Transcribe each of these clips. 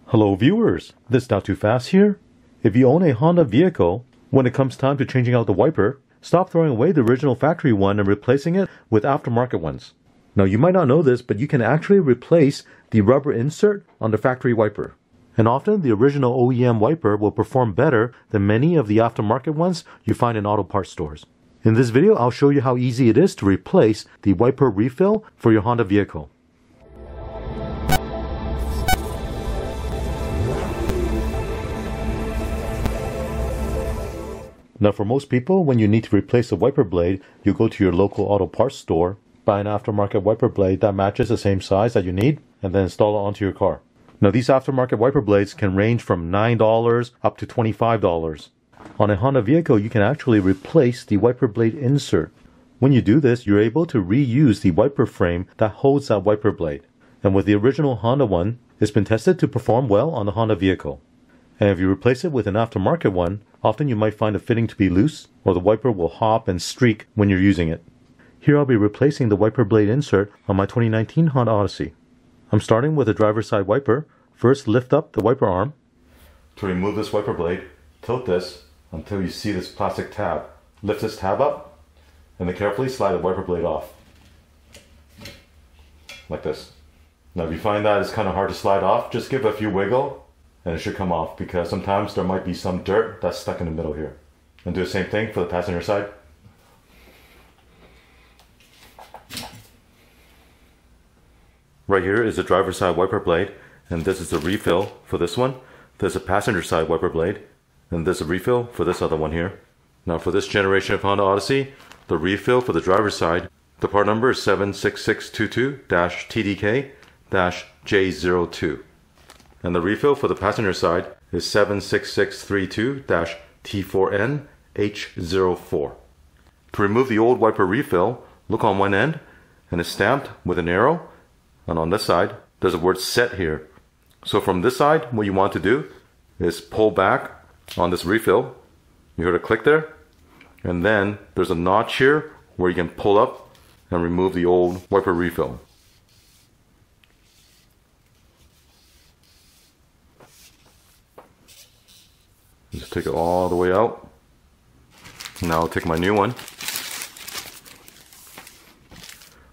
Hello viewers, this Not Too Fast here. If you own a Honda vehicle, when it comes time to changing out the wiper, stop throwing away the original factory one and replacing it with aftermarket ones. Now you might not know this, but you can actually replace the rubber insert on the factory wiper. And often the original OEM wiper will perform better than many of the aftermarket ones you find in auto parts stores. In this video, I'll show you how easy it is to replace the wiper refill for your Honda vehicle. Now for most people, when you need to replace a wiper blade, you go to your local auto parts store, buy an aftermarket wiper blade that matches the same size that you need, and then install it onto your car. Now these aftermarket wiper blades can range from $9 up to $25. On a Honda vehicle, you can actually replace the wiper blade insert. When you do this, you're able to reuse the wiper frame that holds that wiper blade. And with the original Honda one, it's been tested to perform well on the Honda vehicle. And if you replace it with an aftermarket one, often you might find the fitting to be loose, or the wiper will hop and streak when you're using it. Here I'll be replacing the wiper blade insert on my 2019 Honda Odyssey. I'm starting with the driver's side wiper. First, lift up the wiper arm. To remove this wiper blade, tilt this until you see this plastic tab. Lift this tab up, and then carefully slide the wiper blade off. Like this. Now if you find that it's kind of hard to slide off, just give it a few wiggle, and it should come off, because sometimes there might be some dirt that's stuck in the middle here. And do the same thing for the passenger side. Right here is the driver's side wiper blade, and this is the refill for this one. There's a passenger side wiper blade, and there's a refill for this other one here. Now for this generation of Honda Odyssey, the refill for the driver's side, the part number is 76622-TDK-J02. And the refill for the passenger side is 76632-T4N-H04. To remove the old wiper refill, look on one end, and it's stamped with an arrow, and on this side, there's a word set here. So from this side, what you want to do is pull back on this refill. You heard a click there, and then there's a notch here where you can pull up and remove the old wiper refill. Just take it all the way out. Now I'll take my new one.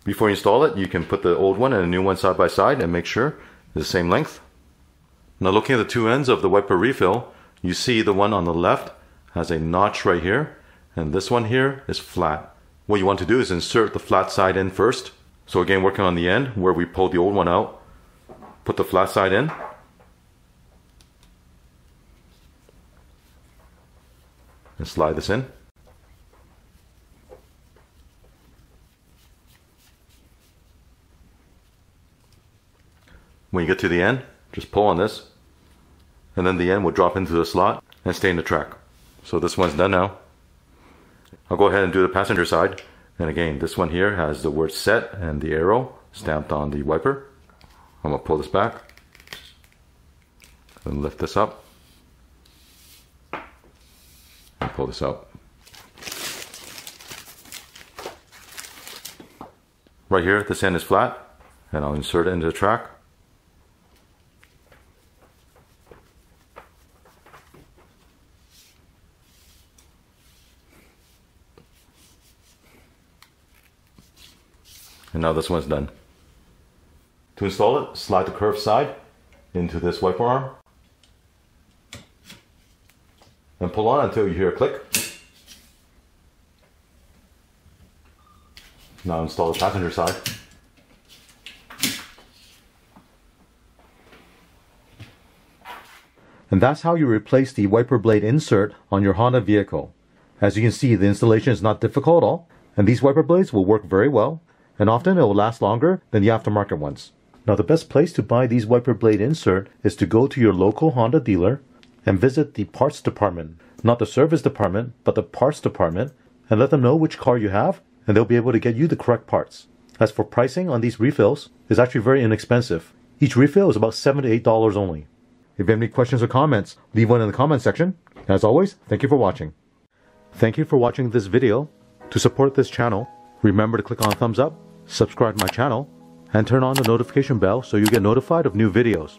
Before you install it, you can put the old one and the new one side by side and make sure they're the same length. Now looking at the two ends of the wiper refill, you see the one on the left has a notch right here, and this one here is flat. What you want to do is insert the flat side in first. So again, working on the end where we pulled the old one out, put the flat side in. And slide this in. When you get to the end, just pull on this, and then the end will drop into the slot and stay in the track. So this one's done now. I'll go ahead and do the passenger side. And again, this one here has the word set and the arrow stamped on the wiper. I'm going to pull this back and lift this up. And pull this out. Right here, this end is flat, and I'll insert it into the track. And now this one's done. To install it, slide the curved side into this wiper arm. And pull on until you hear a click. Now install the passenger side. And that's how you replace the wiper blade insert on your Honda vehicle. As you can see, the installation is not difficult at all, and these wiper blades will work very well, and often it will last longer than the aftermarket ones. Now the best place to buy these wiper blade insert is to go to your local Honda dealer and visit the parts department. Not the service department, but the parts department, and let them know which car you have, and they'll be able to get you the correct parts. As for pricing on these refills, it's actually very inexpensive. Each refill is about $7 to $8 only. If you have any questions or comments, leave one in the comment section. As always, thank you for watching. Thank you for watching this video. To support this channel, remember to click on thumbs up, subscribe to my channel, and turn on the notification bell so you get notified of new videos.